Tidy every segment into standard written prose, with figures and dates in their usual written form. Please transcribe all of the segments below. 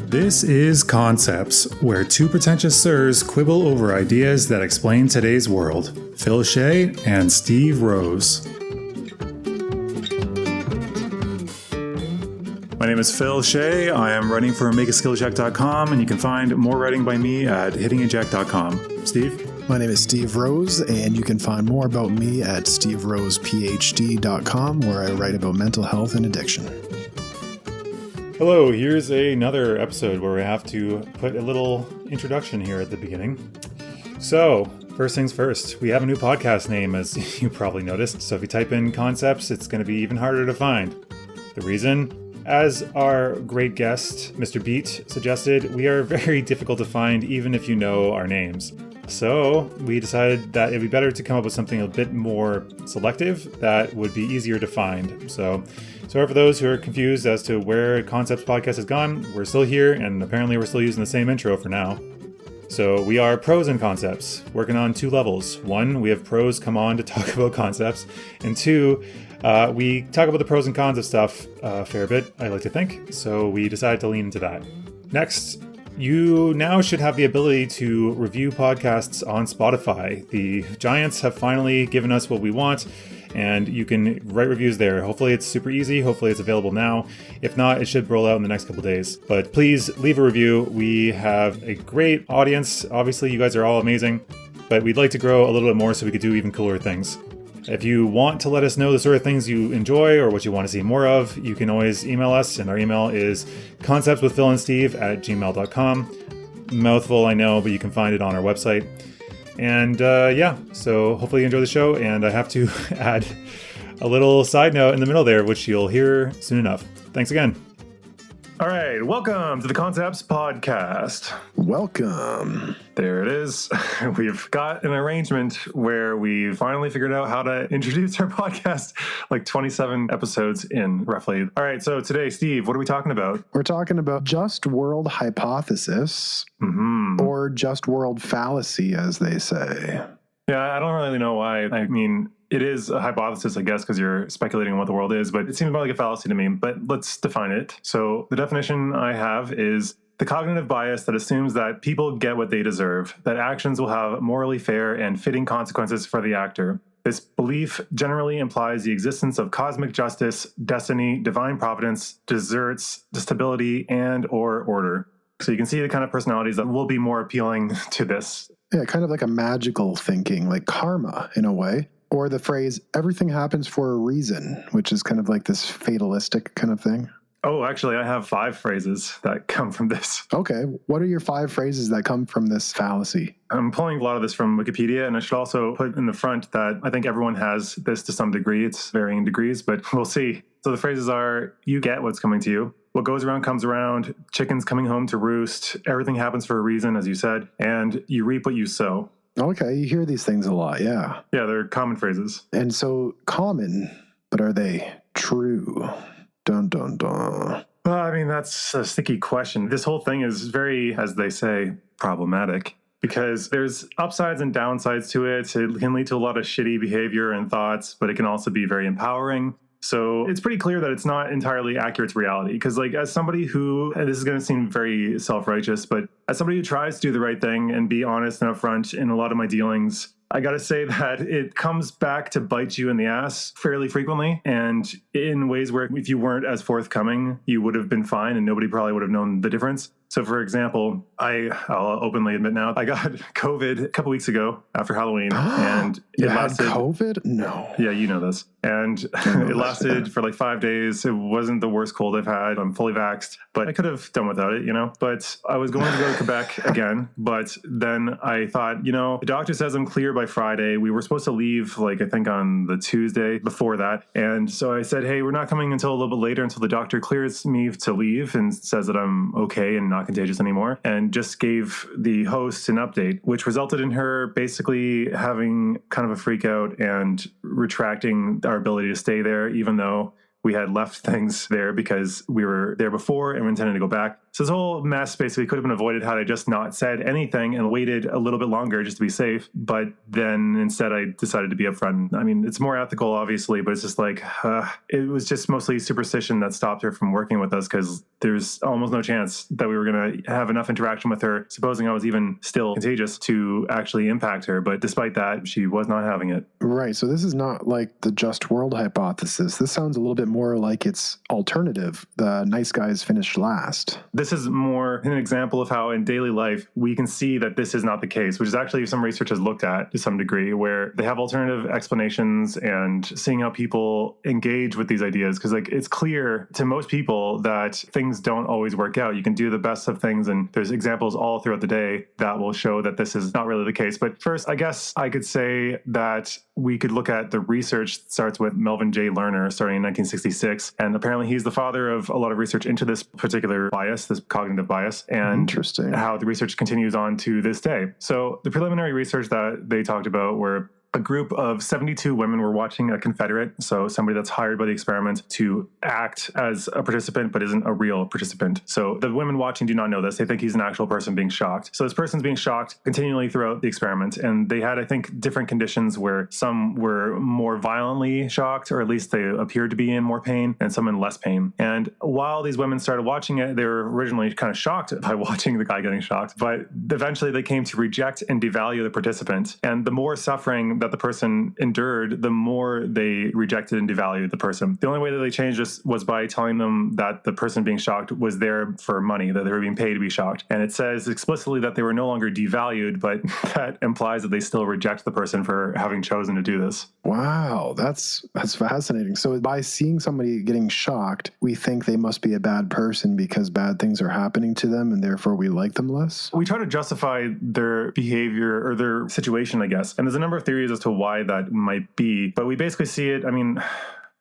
This is Concepts, where two pretentious sirs quibble over ideas that explain today's world. Phil Shea and Steve Rose. My name is Phil Shea. I am writing for makeaskillcheck.com, and you can find more writing by me at hittingeject.com. Steve? My name is Steve Rose, and you can find more about me at steverosephd.com, where I write about mental health and addiction. Hello, here's another episode where we have to put a little introduction here at the beginning. So, first things first, we have a new podcast name, as you probably noticed. So if you type in Concepts, it's going to be even harder to find. The reason? As our great guest, Mr. Beat, suggested, we are very difficult to find even if you know our names. So we decided that it'd be better to come up with something a bit more selective that would be easier to find. So sorry for those who are confused as to where Concepts Podcast has gone. We're still here, and apparently we're still using the same intro for now. So we are pros and concepts, working on two levels. One, we have pros come on to talk about concepts. And two, we talk about the pros and cons of stuff a fair bit, I like to think. So we decided to lean into that. Next, you now should have the ability to review podcasts on Spotify. The giants have finally given us what we want, and you can write reviews there. Hopefully it's super easy. Hopefully it's available now. If not, it should roll out in the next couple days. But please leave a review. We have a great audience. Obviously, you guys are all amazing, but we'd like to grow a little bit more so we could do even cooler things. If you want to let us know the sort of things you enjoy or what you want to see more of, you can always email us, and our email is ConceptsWithPhilAndSteve@gmail.com. Mouthful, I know, but you can find it on our website. And so hopefully you enjoy the show, and I have to add a little side note in the middle there, which you'll hear soon enough. Thanks again. All right, welcome to the Concepts Podcast. Welcome. There it is. We've got an arrangement where we finally figured out how to introduce our podcast, like 27 episodes in, roughly. All right, so today, Steve, what are we talking about? We're talking about just world hypothesis, or just world fallacy, as they say. Yeah, I don't really know why. I mean, it is a hypothesis, I guess, because you're speculating on what the world is, but it seems more like a fallacy to me. But let's define it. So the definition I have is the cognitive bias that assumes that people get what they deserve, that actions will have morally fair and fitting consequences for the actor. This belief generally implies the existence of cosmic justice, destiny, divine providence, deserts, stability, and or order. So you can see the kind of personalities that will be more appealing to this. Yeah, kind of like a magical thinking, like karma in a way. Or the phrase, everything happens for a reason, which is kind of like this fatalistic kind of thing. Oh, actually, I have 5 phrases that come from this. Okay. What are your 5 phrases that come from this fallacy? I'm pulling a lot of this from Wikipedia, and I should also put in the front that I think everyone has this to some degree. It's varying degrees, but we'll see. So the phrases are, you get what's coming to you. What goes around comes around. Chickens coming home to roost. Everything happens for a reason, as you said. And you reap what you sow. Okay, you hear these things a lot, yeah. Yeah, they're common phrases. And so common, but are they true? Dun, dun, dun. Well, I mean, that's a sticky question. This whole thing is very, as they say, problematic. Because there's upsides and downsides to it. It can lead to a lot of shitty behavior and thoughts, but it can also be very empowering. So it's pretty clear that it's not entirely accurate to reality. Because like as somebody who, and this is going to seem very self-righteous, but as somebody who tries to do the right thing and be honest and upfront in a lot of my dealings, I got to say that it comes back to bite you in the ass fairly frequently, and in ways where if you weren't as forthcoming, you would have been fine and nobody probably would have known the difference. So for example, I'll openly admit now, I got COVID a couple weeks ago after Halloween, and it lasted. COVID? No. Yeah, you know this. And it lasted for like 5 days. It wasn't the worst cold I've had. I'm fully vaxxed, but I could have done without it, you know. But I was going to go to Quebec again, but then I thought, you know, the doctor says I'm clear by Friday. We were supposed to leave, like, I think on the Tuesday before that. And so I said, hey, we're not coming until a little bit later until the doctor clears me to leave and says that I'm okay and not contagious anymore, and just gave the host an update, which resulted in her basically having kind of a freak out and retracting our ability to stay there, even though we had left things there because we were there before and we intended to go back. So this whole mess basically could have been avoided had I just not said anything and waited a little bit longer just to be safe. But then instead I decided to be upfront. I mean, it's more ethical, obviously, but it's just like, it was just mostly superstition that stopped her from working with us because there's almost no chance that we were going to have enough interaction with her, supposing I was even still contagious, to actually impact her. But despite that, she was not having it. Right. So this is not like the just world hypothesis. This sounds a little bit more like its alternative, the nice guys finish last. This is more an example of how in daily life we can see that this is not the case, which is actually some research has looked at to some degree, where they have alternative explanations and seeing how people engage with these ideas. Because like it's clear to most people that things don't always work out. You can do the best of things, and there's examples all throughout the day that will show that this is not really the case. But first, I guess I could say that we could look at the research that starts with Melvin J. Lerner starting in 1966. And apparently he's the father of a lot of research into this particular bias, this cognitive bias, and Interesting. how the research continues on to this day. So the preliminary research that they talked about were a group of 72 women were watching a Confederate, so somebody that's hired by the experiment to act as a participant but isn't a real participant. So the women watching do not know this. They think he's an actual person being shocked. So this person's being shocked continually throughout the experiment. And they had, I think, different conditions where some were more violently shocked, or at least they appeared to be in more pain, and some in less pain. And while these women started watching it, they were originally kind of shocked by watching the guy getting shocked. But eventually they came to reject and devalue the participant. And the more suffering that the person endured, the more they rejected and devalued the person. The only way that they changed this was by telling them that the person being shocked was there for money, that they were being paid to be shocked. And it says explicitly that they were no longer devalued, but that implies that they still reject the person for having chosen to do this. Wow, that's fascinating. So by seeing somebody getting shocked, we think they must be a bad person because bad things are happening to them, and therefore we like them less? We try to justify their behavior or their situation, I guess. And there's a number of theories as to why that might be. But we basically see it, I mean,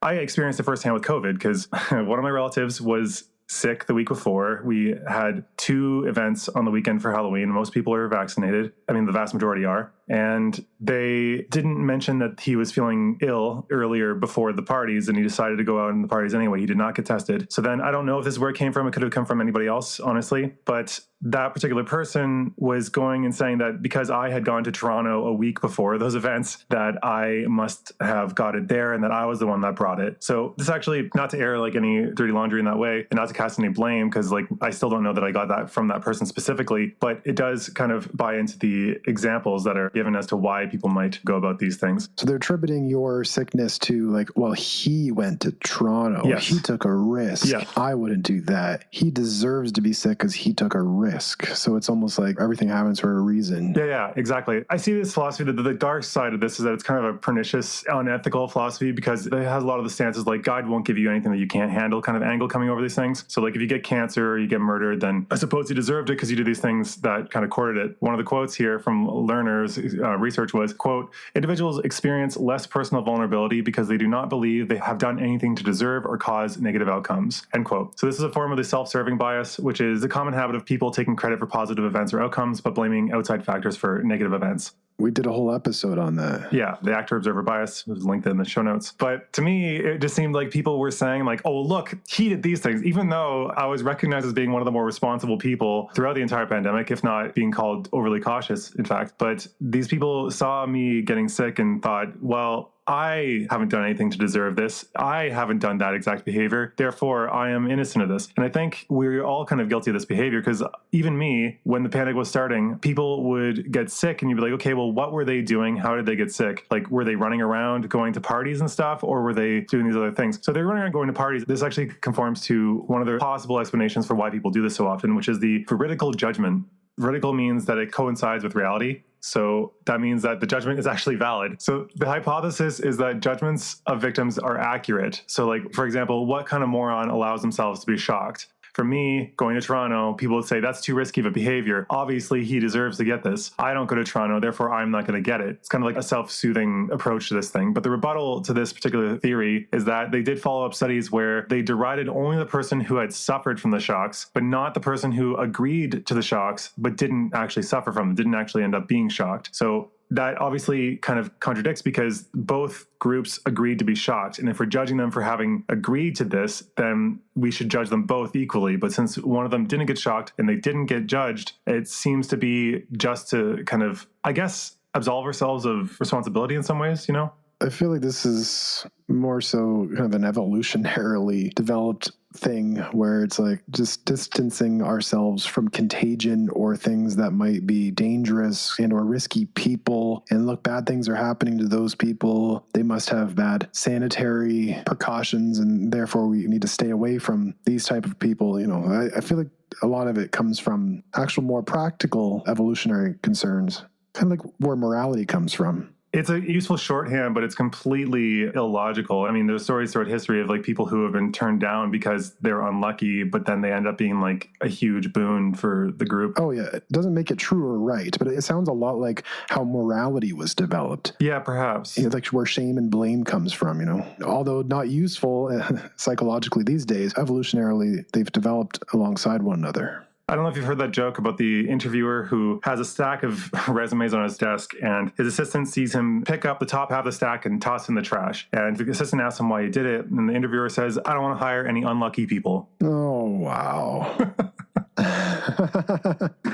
I experienced it firsthand with COVID because one of my relatives was sick the week before. We had 2 events on the weekend for Halloween. Most people are vaccinated. I mean, the vast majority are. And they didn't mention that he was feeling ill earlier before the parties, and he decided to go out in the parties anyway. He did not get tested. So then I don't know if this is where it came from. It could have come from anybody else, honestly. But that particular person was going and saying that because I had gone to Toronto a week before those events, that I must have got it there and that I was the one that brought it. So this actually, not to air like any dirty laundry in that way and not to cast any blame, because like I still don't know that I got that from that person specifically, but it does kind of buy into the examples that are given as to why people might go about these things. So they're attributing your sickness to like, well, he went to Toronto. Yes. He took a risk. Yeah. I wouldn't do that. He deserves to be sick because he took a risk. So it's almost like everything happens for a reason. Yeah, exactly. I see this philosophy that the dark side of this is that it's kind of a pernicious, unethical philosophy because it has a lot of the stances like God won't give you anything that you can't handle kind of angle coming over these things. So like if you get cancer or you get murdered, then I suppose you deserved it because you did these things that kind of courted it. One of the quotes here from Lerner's research was, quote, individuals experience less personal vulnerability because they do not believe they have done anything to deserve or cause negative outcomes, end quote. So this is a form of the self-serving bias, which is a common habit of people taking credit for positive events or outcomes, but blaming outside factors for negative events. We did a whole episode on that. Yeah, the actor-observer bias was linked in the show notes. But to me, it just seemed like people were saying like, oh, look, he did these things, even though I was recognized as being one of the more responsible people throughout the entire pandemic, if not being called overly cautious, in fact. But these people saw me getting sick and thought, well, I haven't done anything to deserve this. I haven't done that exact behavior. Therefore, I am innocent of this. And I think we're all kind of guilty of this behavior because even me, when the panic was starting, people would get sick and you'd be like, okay, well, what were they doing? How did they get sick? Like, were they running around going to parties and stuff, or were they doing these other things? So they're running around going to parties. This actually conforms to one of the possible explanations for why people do this so often, which is the veridical judgment. Veridical means that it coincides with reality. So that means that the judgment is actually valid. So the hypothesis is that judgments of victims are accurate. So like, for example, what kind of moron allows themselves to be shocked? For me, going to Toronto, people would say that's too risky of a behavior. Obviously, he deserves to get this. I don't go to Toronto, therefore I'm not going to get it. It's kind of like a self-soothing approach to this thing. But the rebuttal to this particular theory is that they did follow up studies where they derided only the person who had suffered from the shocks, but not the person who agreed to the shocks, but didn't actually suffer from them, didn't actually end up being shocked. So that obviously kind of contradicts because both groups agreed to be shocked. And if we're judging them for having agreed to this, then we should judge them both equally. But since one of them didn't get shocked and they didn't get judged, it seems to be just to kind of, I guess, absolve ourselves of responsibility in some ways, you know? I feel like this is more so kind of an evolutionarily developed thing where it's like just distancing ourselves from contagion or things that might be dangerous and or risky people. And look, bad things are happening to those people. They must have bad sanitary precautions, and therefore we need to stay away from these type of people. You know, I feel like a lot of it comes from actual more practical evolutionary concerns, kind of like where morality comes from. It's a useful shorthand, but it's completely illogical. I mean, there's stories throughout history of like people who have been turned down because they're unlucky, but then they end up being like a huge boon for the group. Oh yeah, it doesn't make it true or right, but it sounds a lot like how morality was developed. Yeah, perhaps. You know, like where shame and blame comes from, you know. Although not useful psychologically these days, evolutionarily they've developed alongside one another. I don't know if you've heard that joke about the interviewer who has a stack of resumes on his desk and his assistant sees him pick up the top half of the stack and toss in the trash. And the assistant asks him why he did it. And the interviewer says, I don't want to hire any unlucky people. Oh, wow.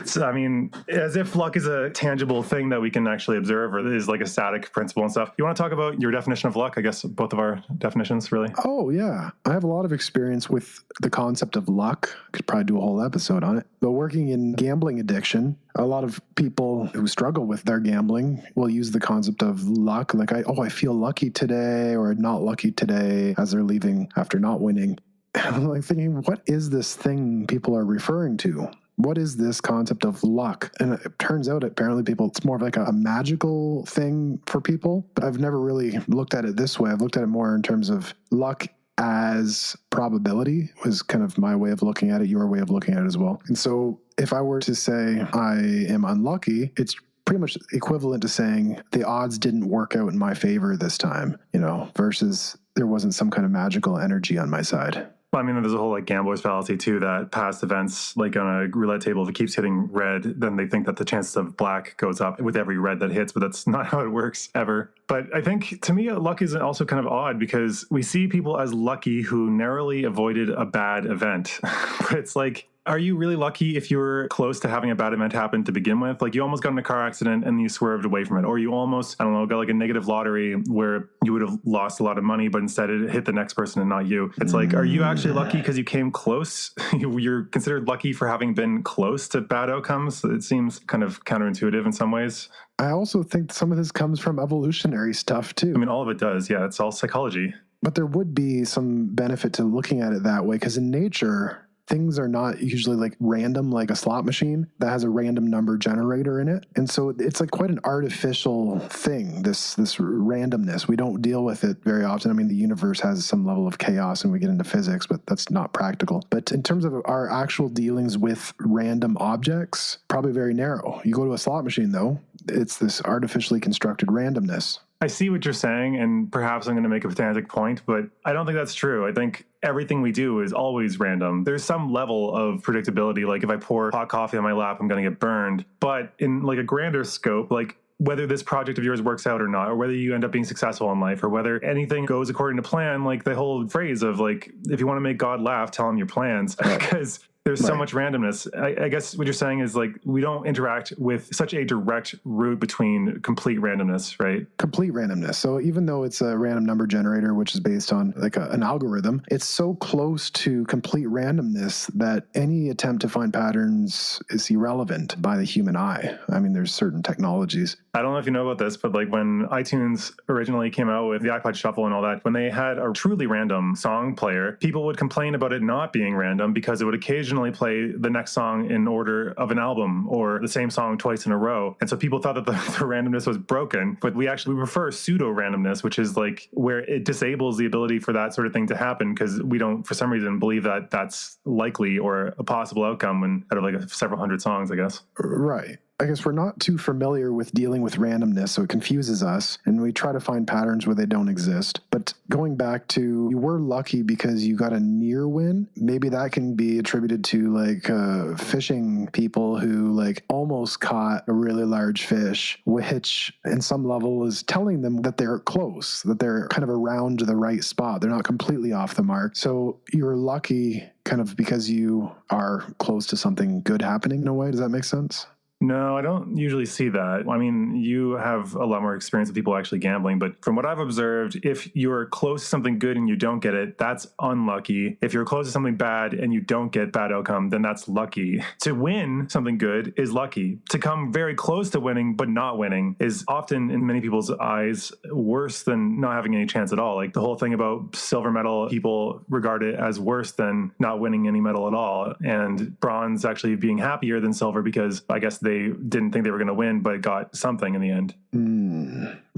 So, I mean, as if luck is a tangible thing that we can actually observe or is like a static principle and stuff. You want to talk about your definition of luck? I guess both of our definitions, really. Oh, yeah. I have a lot of experience with the concept of luck. Could probably do a whole episode on it. But working in gambling addiction, a lot of people who struggle with their gambling will use the concept of luck. Like, I feel lucky today or not lucky today as they're leaving after not winning. And I'm like thinking, what is this thing people are referring to? What is this concept of luck? And it turns out, apparently, it's more of like a magical thing for people. But I've never really looked at it this way. I've looked at it more in terms of luck as probability was kind of my way of looking at it, your way of looking at it as well. And so if I were to say I am unlucky, it's pretty much equivalent to saying the odds didn't work out in my favor this time, you know, versus there wasn't some kind of magical energy on my side. Well, I mean, there's a whole like gambler's fallacy too, that past events, like on a roulette table, if it keeps hitting red, then they think that the chances of black goes up with every red that hits, but that's not how it works ever. But I think to me, luck is also kind of odd because we see people as lucky who narrowly avoided a bad event. But it's like, are you really lucky if you were close to having a bad event happen to begin with? Like you almost got in a car accident and you swerved away from it. Or you almost, I don't know, got like a negative lottery where you would have lost a lot of money, but instead it hit the next person and not you. It's like, are you actually lucky because you came close? You're considered lucky for having been close to bad outcomes? It seems kind of counterintuitive in some ways. I also think some of this comes from evolutionary stuff too. I mean, all of it does. Yeah, it's all psychology. But there would be some benefit to looking at it that way because in nature, things are not usually like random, like a slot machine that has a random number generator in it. And so it's like quite an artificial thing, this randomness. We don't deal with it very often. I mean, the universe has some level of chaos and we get into physics, but that's not practical. But in terms of our actual dealings with random objects, probably very narrow. You go to a slot machine though, it's this artificially constructed randomness. I see what you're saying, and perhaps I'm going to make a pedantic point, but I don't think that's true. I think everything we do is always random. There's some level of predictability, like if I pour hot coffee on my lap, I'm going to get burned. But in like a grander scope, like whether this project of yours works out or not, or whether you end up being successful in life, or whether anything goes according to plan, like the whole phrase of like, if you want to make God laugh, tell him your plans, because there's so much randomness. I guess what you're saying is like, we don't interact with such a direct route between complete randomness, right? Complete randomness. So even though it's a random number generator, which is based on like an algorithm, it's so close to complete randomness that any attempt to find patterns is irrelevant by the human eye. I mean, there's certain technologies. I don't know if you know about this, but like when iTunes originally came out with the iPod Shuffle and all that, when they had a truly random song player, people would complain about it not being random because it would occasionally play the next song in order of an album or the same song twice in a row. And so people thought that the randomness was broken, but we prefer pseudo randomness, which is like where it disables the ability for that sort of thing to happen because we don't, for some reason, believe that that's likely or a possible outcome when out of like several hundred songs, I guess. Right. I guess we're not too familiar with dealing with randomness, so it confuses us, and we try to find patterns where they don't exist. But going back to, you were lucky because you got a near win, maybe that can be attributed to like fishing people who like almost caught a really large fish, which in some level is telling them that they're close, that they're kind of around the right spot. They're not completely off the mark. So you're lucky kind of because you are close to something good happening in a way. Does that make sense? No, I don't usually see that. I mean, you have a lot more experience with people actually gambling, but from what I've observed, if you're close to something good and you don't get it, that's unlucky. If you're close to something bad and you don't get bad outcome, then that's lucky. To win something good is lucky. To come very close to winning but not winning is often, in many people's eyes, worse than not having any chance at all. Like the whole thing about silver medal, people regard it as worse than not winning any medal at all. And bronze actually being happier than silver because I guess they didn't think they were going to win, but got something in the end.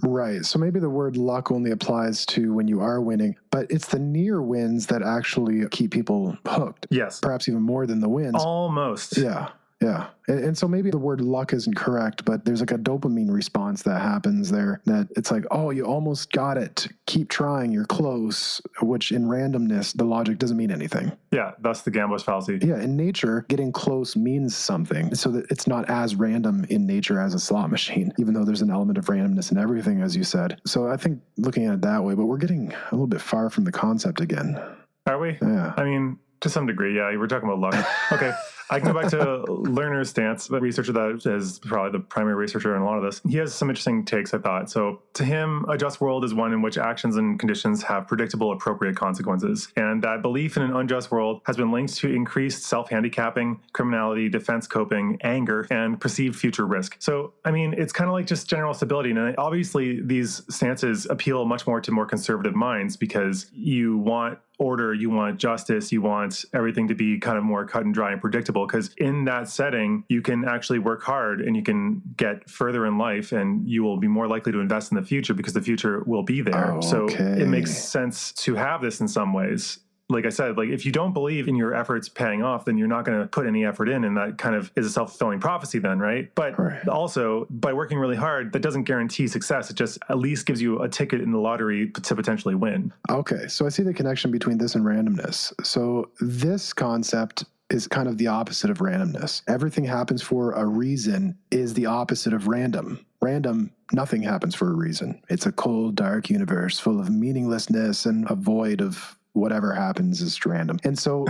Right. So maybe the word luck only applies to when you are winning, but it's the near wins that actually keep people hooked. Yes. Perhaps even more than the wins. Almost. Yeah. Yeah. And so maybe the word luck isn't correct, but there's like a dopamine response that happens there that it's like, oh, you almost got it. Keep trying. You're close, which in randomness, the logic doesn't mean anything. Yeah. That's the gambler's fallacy. Yeah. In nature, getting close means something so that it's not as random in nature as a slot machine, even though there's an element of randomness in everything, as you said. So I think looking at it that way, but we're getting a little bit far from the concept again. Are we? Yeah. I mean, to some degree, yeah. We're talking about luck. Okay. I can go back to Lerner's stance, the researcher that is probably the primary researcher in a lot of this. He has some interesting takes, I thought. So to him, a just world is one in which actions and conditions have predictable, appropriate consequences. And that belief in an unjust world has been linked to increased self-handicapping, criminality, defense coping, anger, and perceived future risk. So, I mean, it's kind of like just general stability. And obviously, these stances appeal much more to more conservative minds because you want order, you want justice, you want everything to be kind of more cut and dry and predictable, because in that setting, you can actually work hard and you can get further in life and you will be more likely to invest in the future because the future will be there. So it makes sense to have this in some ways. Like I said, like if you don't believe in your efforts paying off, then you're not going to put any effort in. And that kind of is a self-fulfilling prophecy then, right? But also by working really hard, that doesn't guarantee success. It just at least gives you a ticket in the lottery to potentially win. Okay. So I see the connection between this and randomness. So this concept is kind of the opposite of randomness. Everything happens for a reason is the opposite of random. Random, nothing happens for a reason. It's a cold, dark universe full of meaninglessness and a void of whatever happens is random. And so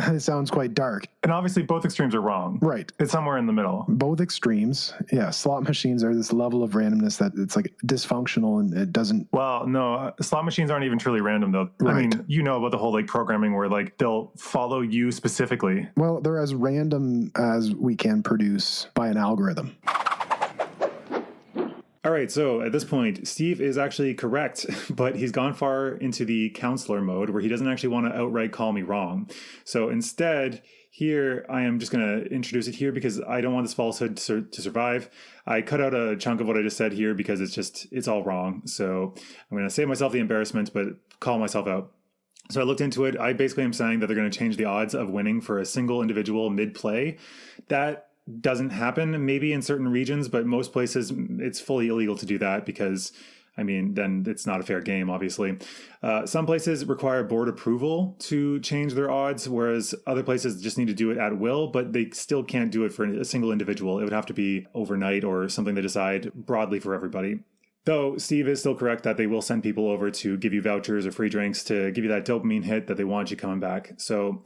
it sounds quite dark. And obviously both extremes are wrong. Right. It's somewhere in the middle. Both extremes. Yeah. Slot machines are this level of randomness that it's like dysfunctional and it doesn't. Well, no, slot machines aren't even truly random though. Right. I mean, you know about the whole like programming where like they'll follow you specifically. Well, they're as random as we can produce by an algorithm. All right, so at this point, Steve is actually correct, but he's gone far into the counselor mode where he doesn't actually want to outright call me wrong. So instead, here, I am just going to introduce it here because I don't want this falsehood to survive. I cut out a chunk of what I just said here because it's all wrong. So I'm going to save myself the embarrassment, but call myself out. So I looked into it. I basically am saying that they're going to change the odds of winning for a single individual mid-play. That doesn't happen maybe in certain regions, but most places it's fully illegal to do that because, I mean, then it's not a fair game, obviously. Some places require board approval to change their odds, whereas other places just need to do it at will, but they still can't do it for a single individual. It would have to be overnight or something they decide broadly for everybody. Though Steve is still correct that they will send people over to give you vouchers or free drinks to give you that dopamine hit that they want you coming back. So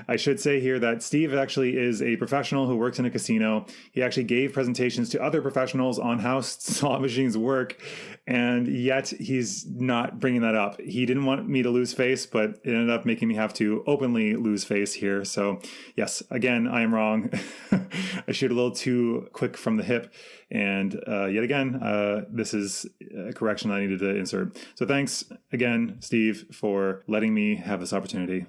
I should say here that Steve actually is a professional who works in a casino. He actually gave presentations to other professionals on how slot machines work, and yet he's not bringing that up. He didn't want me to lose face, but it ended up making me have to openly lose face here. So yes, again, I am wrong. I shoot a little too quick from the hip. And yet again, this is a correction I needed to insert. So thanks again, Steve, for letting me have this opportunity.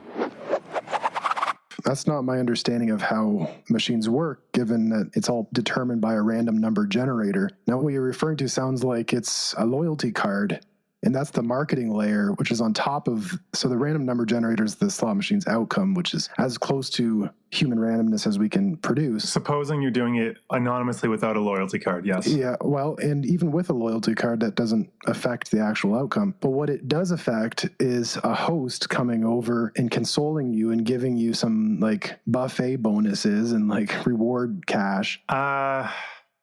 That's not my understanding of how machines work, given that it's all determined by a random number generator. Now, what you're referring to sounds like it's a loyalty card And that's the marketing layer, which is on top of, so the random number generator is the slot machine's outcome, which is as close to human randomness as we can produce. Supposing you're doing it anonymously without a loyalty card, yes. Yeah, well, and even with a loyalty card, that doesn't affect the actual outcome. But what it does affect is a host coming over and consoling you and giving you some like buffet bonuses and like reward cash.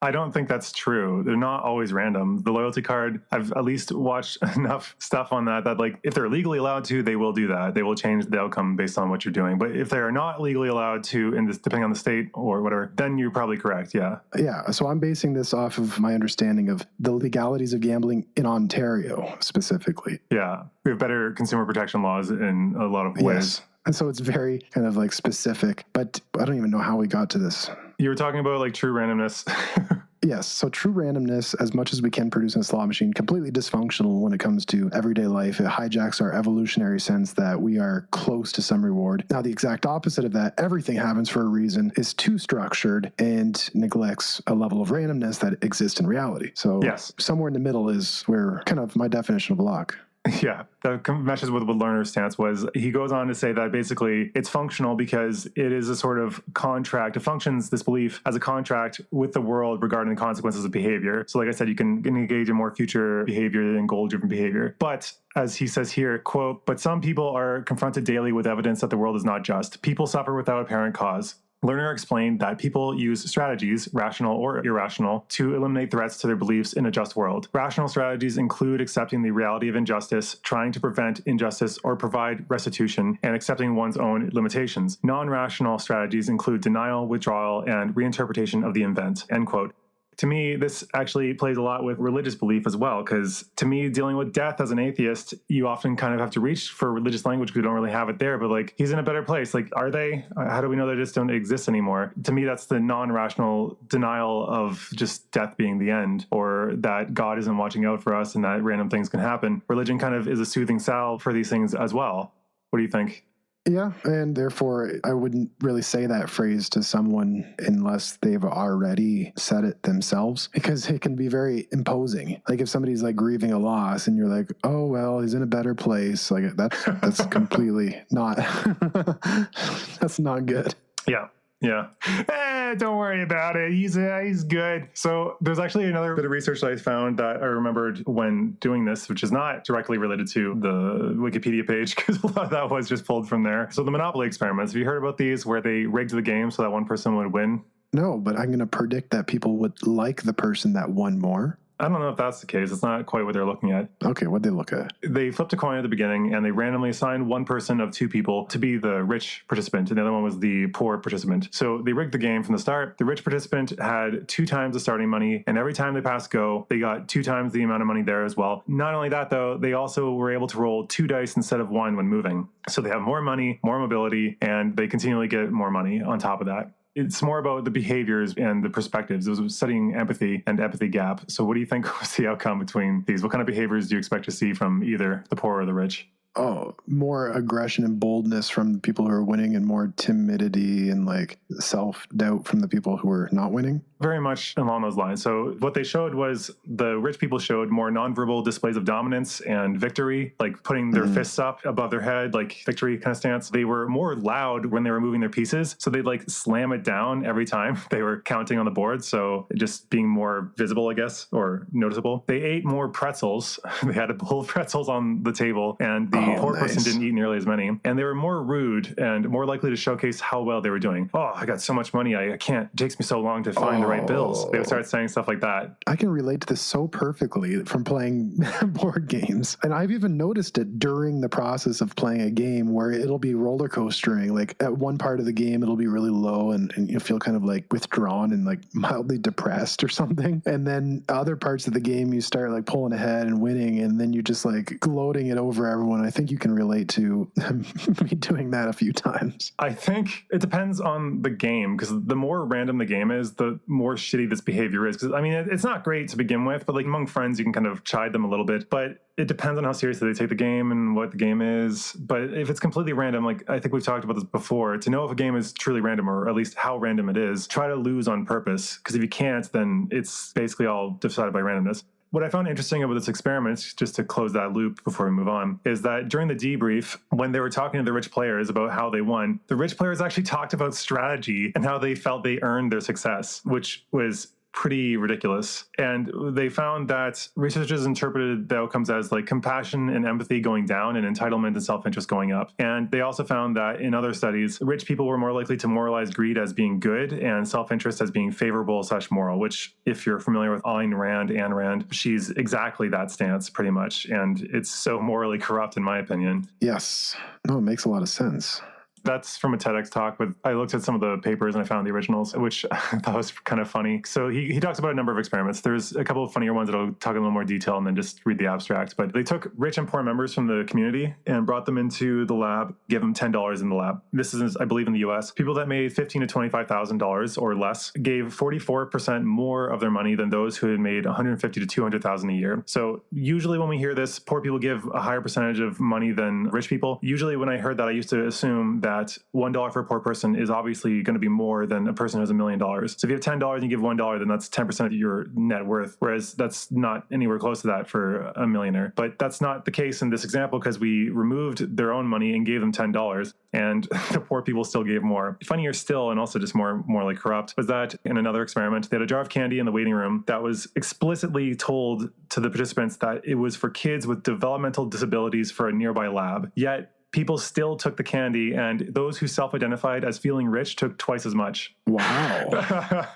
I don't think that's true. They're not always random. The loyalty card, I've at least watched enough stuff on that like if they're legally allowed to, they will do that. They will change the outcome based on what you're doing. But if they're not legally allowed to, in this, depending on the state or whatever, then you're probably correct, yeah. Yeah, so I'm basing this off of my understanding of the legalities of gambling in Ontario specifically. Yeah, we have better consumer protection laws in a lot of ways. Yes. And so it's very kind of like specific, but I don't even know how we got to this. You were talking about like true randomness. Yes. So true randomness, as much as we can produce in a slot machine, completely dysfunctional when it comes to everyday life. It hijacks our evolutionary sense that we are close to some reward. Now, the exact opposite of that, everything happens for a reason, is too structured and neglects a level of randomness that exists in reality. So yes, somewhere in the middle is where kind of my definition of luck. Yeah, that meshes with what Lerner's stance was. He goes on to say that basically it's functional because it is a sort of contract. It functions, this belief, as a contract with the world regarding the consequences of behavior. So like I said, you can engage in more future behavior and goal-driven behavior. But as he says here, quote, but some people are confronted daily with evidence that the world is not just. People suffer without apparent cause. Lerner explained that people use strategies, rational or irrational, to eliminate threats to their beliefs in a just world. Rational strategies include accepting the reality of injustice, trying to prevent injustice or provide restitution, and accepting one's own limitations. Non-rational strategies include denial, withdrawal, and reinterpretation of the event, end quote. To me, this actually plays a lot with religious belief as well, because to me, dealing with death as an atheist, you often kind of have to reach for religious language because we don't really have it there. But like, he's in a better place. Like, are they? How do we know they just don't exist anymore? To me, that's the non-rational denial of just death being the end, or that God isn't watching out for us and that random things can happen. Religion kind of is a soothing salve for these things as well. What do you think? Yeah, and therefore I wouldn't really say that phrase to someone unless they've already said it themselves, because it can be very imposing. Like if somebody's like grieving a loss and you're like, oh, well, he's in a better place. Like that's completely not, that's not good. Yeah. Yeah. Don't worry about it. He's good. So there's actually another bit of research that I found that I remembered when doing this, which is not directly related to the Wikipedia page, because a lot of that was just pulled from there. So the Monopoly experiments, have you heard about these where they rigged the game so that one person would win? No, but I'm going to predict that people would like the person that won more. I don't know if that's the case. It's not quite what they're looking at. Okay, what'd they look at? They flipped a coin at the beginning and they randomly assigned one person of two people to be the rich participant and the other one was the poor participant. So they rigged the game from the start. The rich participant had 2 times the starting money, and every time they passed go, they got 2 times the amount of money there as well. Not only that though, they also were able to roll 2 dice instead of 1 when moving. So they have more money, more mobility, and they continually get more money on top of that. It's more about the behaviors and the perspectives. It was studying empathy and empathy gap. So what do you think was the outcome between these? What kind of behaviors do you expect to see from either the poor or the rich? Oh, more aggression and boldness from the people who are winning and more timidity and like self-doubt from the people who are not winning. Very much along those lines. So what they showed was the rich people showed more nonverbal displays of dominance and victory, like putting their fists up above their head, like victory kind of stance. They were more loud when they were moving their pieces. So they'd like slam it down every time they were counting on the board. So just being more visible, I guess, or noticeable. They ate more pretzels. They had a bowl of pretzels on the table, and the poor person didn't eat nearly as many. And they were more rude and more likely to showcase how well they were doing. Oh, I got so much money. I can't, it takes me so long to find the right bills. They would start saying stuff like that. I can relate to this so perfectly from playing board games. And I've even noticed it during the process of playing a game where it'll be roller coastering. Like at one part of the game, it'll be really low and you feel kind of like withdrawn and like mildly depressed or something. And then other parts of the game, you start like pulling ahead and winning. And then you're just like gloating it over everyone. I think you can relate to me doing that a few times. I think it depends on the game, because the more random the game is, the more shitty this behavior is. Because I mean, it's not great to begin with, but like among friends, you can kind of chide them a little bit. But it depends on how seriously they take the game and what the game is. But if it's completely random, like I think we've talked about this before, to know if a game is truly random, or at least how random it is, try to lose on purpose. Because if you can't, then it's basically all decided by randomness. what I found interesting about this experiment, just to close that loop before we move on, is that during the debrief, when they were talking to the rich players about how they won, the rich players actually talked about strategy and how they felt they earned their success, which was pretty ridiculous. And they found that researchers interpreted the outcomes as like compassion and empathy going down and entitlement and self-interest going up. And they also found that in other studies, rich people were more likely to moralize greed as being good and self-interest as being favorable/moral, which if you're familiar with Ayn Rand, she's exactly that stance pretty much. And it's so morally corrupt in my opinion. Yes. No, it makes a lot of sense. That's from a TEDx talk. I looked at some of the papers and I found the originals, which I thought was kind of funny. So he talks about a number of experiments. There's a couple of funnier ones that I'll talk in a little more detail and then just read the abstract. But they took rich and poor members from the community and brought them into the lab, gave them $10 in the lab. This is, I believe, in the US. People that made $15,000 to $25,000 or less gave 44% more of their money than those who had made $150,000 to $200,000 a year. So usually when we hear this, poor people give a higher percentage of money than rich people. Usually when I heard that, I used to assume that $1 for a poor person is obviously going to be more than a person who has $1 million. So if you have $10 and you give $1, then that's 10% of your net worth, whereas that's not anywhere close to that for a millionaire. But that's not the case in this example because we removed their own money and gave them $10, and the poor people still gave more. Funnier still, and also just more like corrupt, was that in another experiment, they had a jar of candy in the waiting room that was explicitly told to the participants that it was for kids with developmental disabilities for a nearby lab. Yet people still took the candy, and those who self-identified as feeling rich took twice as much. Wow.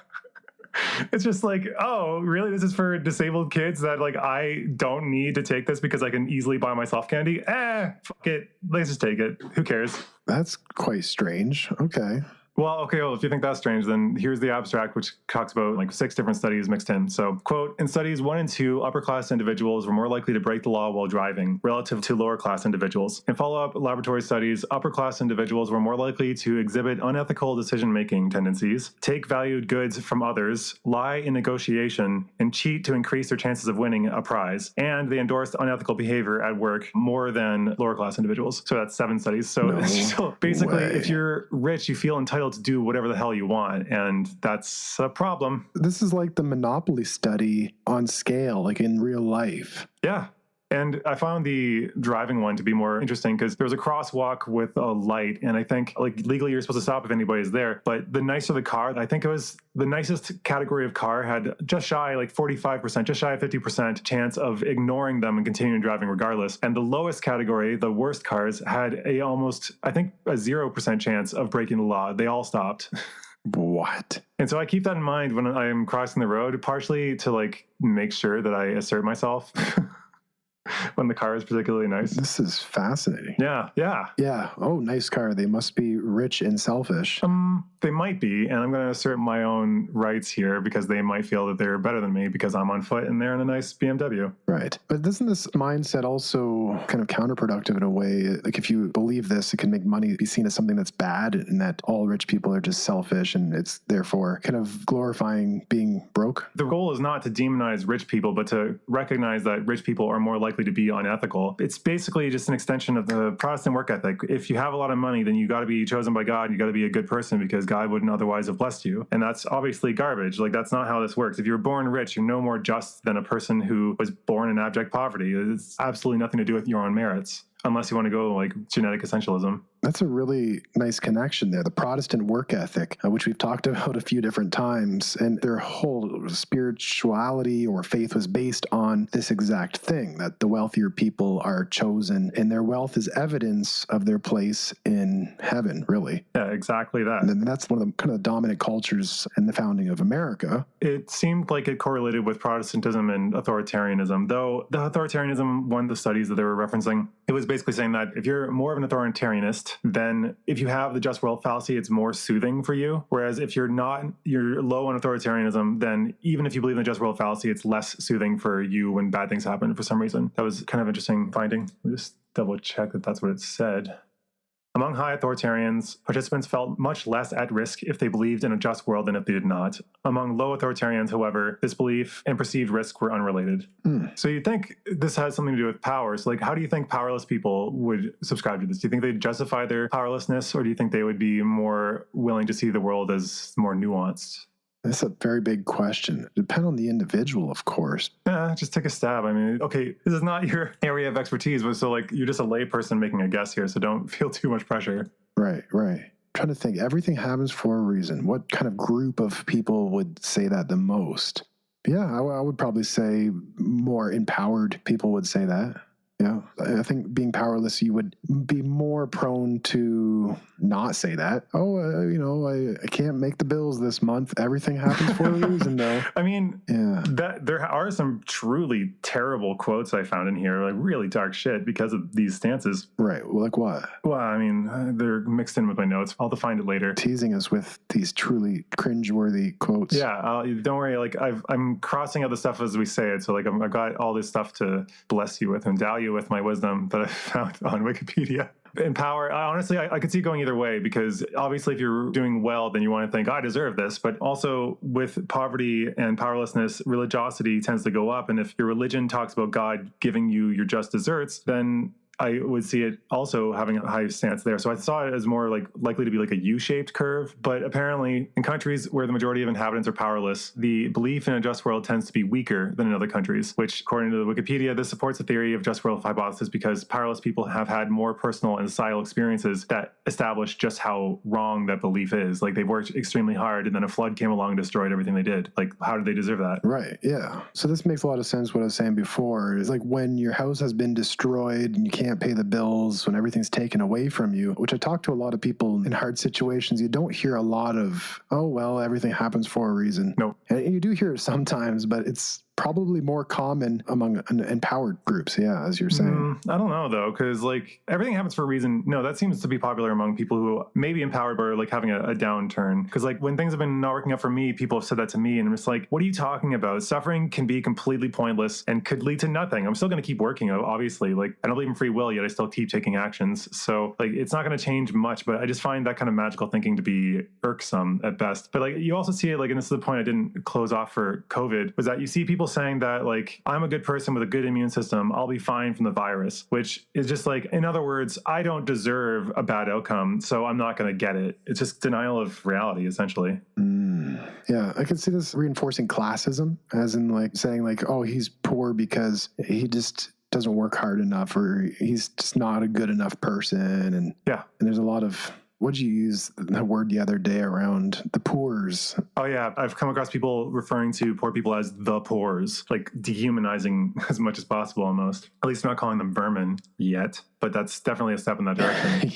It's just like, oh, really? This is for disabled kids that like I don't need to take this because I can easily buy myself candy? Fuck it. Let's just take it. Who cares? That's quite strange. Okay. Well, if you think that's strange, then here's the abstract, which talks about like 6 different studies mixed in. So, quote, in studies 1 and 2, upper class individuals were more likely to break the law while driving relative to lower class individuals. In follow-up laboratory studies, upper class individuals were more likely to exhibit unethical decision-making tendencies, take valued goods from others, lie in negotiation, and cheat to increase their chances of winning a prize. And they endorsed unethical behavior at work more than lower class individuals. So that's 7 studies. So basically, if you're rich, you feel entitled to do whatever the hell you want, and that's a problem. This is like the Monopoly study on scale, like in real life. Yeah. And I found the driving one to be more interesting because there was a crosswalk with a light, and I think like legally you're supposed to stop if anybody's there. But the nicer the car, I think it was the nicest category of car had just shy like 45%, just shy of 50% chance of ignoring them and continuing driving regardless. And the lowest category, the worst cars, had a 0% chance of breaking the law. They all stopped. What? And so I keep that in mind when I am crossing the road, partially to like make sure that I assert myself. When the car is particularly nice. This is fascinating. Yeah. Oh, nice car. They must be rich and selfish. They might be, and I'm going to assert my own rights here because they might feel that they're better than me because I'm on foot and they're in a nice BMW. Right. But doesn't this mindset also kind of counterproductive in a way? Like if you believe this, it can make money be seen as something that's bad and that all rich people are just selfish and it's therefore kind of glorifying being broke? The goal is not to demonize rich people, but to recognize that rich people are more likely to be unethical. It's basically just an extension of the Protestant work ethic. If you have a lot of money, then you got to be chosen by God. You got to be a good person because God wouldn't otherwise have blessed you. And that's obviously garbage. Like that's not how this works. If you're born rich, you're no more just than a person who was born in abject poverty. It's absolutely nothing to do with your own merits. Unless you want to go like genetic essentialism. That's a really nice connection there. The Protestant work ethic, which we've talked about a few different times, and their whole spirituality or faith was based on this exact thing, that the wealthier people are chosen and their wealth is evidence of their place in heaven, really. Yeah, exactly that. And that's one of the kind of dominant cultures in the founding of America. It seemed like it correlated with Protestantism and authoritarianism, though the authoritarianism, one of the studies that they were referencing, it was basically saying that if you're more of an authoritarianist, then if you have the just world fallacy, it's more soothing for you. Whereas if you're not, you're low on authoritarianism, then even if you believe in the just world fallacy, it's less soothing for you when bad things happen for some reason. That was kind of interesting finding. We'll just double check that that's what it said. Among high authoritarians, participants felt much less at risk if they believed in a just world than if they did not. Among low authoritarians, however, this belief and perceived risk were unrelated. So you'd think this has something to do with power. So like, how do you think powerless people would subscribe to this? Do you think they'd justify their powerlessness, or do you think they would be more willing to see the world as more nuanced? That's a very big question. Depend on the individual, of course. Just take a stab. I mean, okay, this is not your area of expertise, but so like you're just a layperson making a guess here, so don't feel too much pressure. Right. Trying to think, everything happens for a reason. What kind of group of people would say that the most? Yeah, I would probably say more empowered people would say that. Yeah, I think being powerless, you would be more prone to not say that. Oh, I can't make the bills this month. Everything happens for a reason, though. I mean, yeah, there are some truly terrible quotes I found in here, like really dark shit because of these stances. Right. Well, like what? Well, I mean, they're mixed in with my notes. I'll find it later. Teasing us with these truly cringeworthy quotes. Yeah, don't worry. Like I'm crossing out the stuff as we say it. So like I've got all this stuff to bless you with and endow you with my wisdom that I found on Wikipedia. In power, honestly, I could see it going either way, because obviously if you're doing well, then you want to think, I deserve this. But also with poverty and powerlessness, religiosity tends to go up. And if your religion talks about God giving you your just desserts, then I would see it also having a high stance there. So I saw it as more like likely to be like a U-shaped curve. But apparently in countries where the majority of inhabitants are powerless, the belief in a just world tends to be weaker than in other countries, which according to the Wikipedia, this supports the theory of just world hypothesis, because powerless people have had more personal and societal experiences that establish just how wrong that belief is. Like they've worked extremely hard and then a flood came along and destroyed everything they did. Like how did they deserve that? Right, yeah. So this makes a lot of sense what I was saying before. It's like when your house has been destroyed and you can't pay the bills, when everything's taken away from you, which I talk to a lot of people in hard situations, you don't hear a lot of, oh, well, everything happens for a reason. No. And you do hear it sometimes, but it's probably more common among empowered groups, yeah, as you're saying. I don't know, though, because like everything happens for a reason. No, that seems to be popular among people who may be empowered but are like having a downturn. Because like when things have been not working out for me, people have said that to me, and I'm just like, what are you talking about? Suffering can be completely pointless and could lead to nothing. I'm still going to keep working, obviously. Like I don't believe in free will, yet I still keep taking actions. So like it's not going to change much, but I just find that kind of magical thinking to be irksome at best. But like you also see it, like, and this is the point I didn't close off for COVID, was that you see people saying that like, I'm a good person with a good immune system, I'll be fine from the virus, which is just like, in other words, I don't deserve a bad outcome, so I'm not going to get it. It's just denial of reality, essentially. Yeah, I can see this reinforcing classism, as in like saying like, oh, he's poor because he just doesn't work hard enough, or he's just not a good enough person. And yeah, and there's a lot of, what did you use the word the other day around the poors? Oh yeah, I've come across people referring to poor people as the poors, like dehumanizing as much as possible almost. At least not calling them vermin yet, but that's definitely a step in that direction.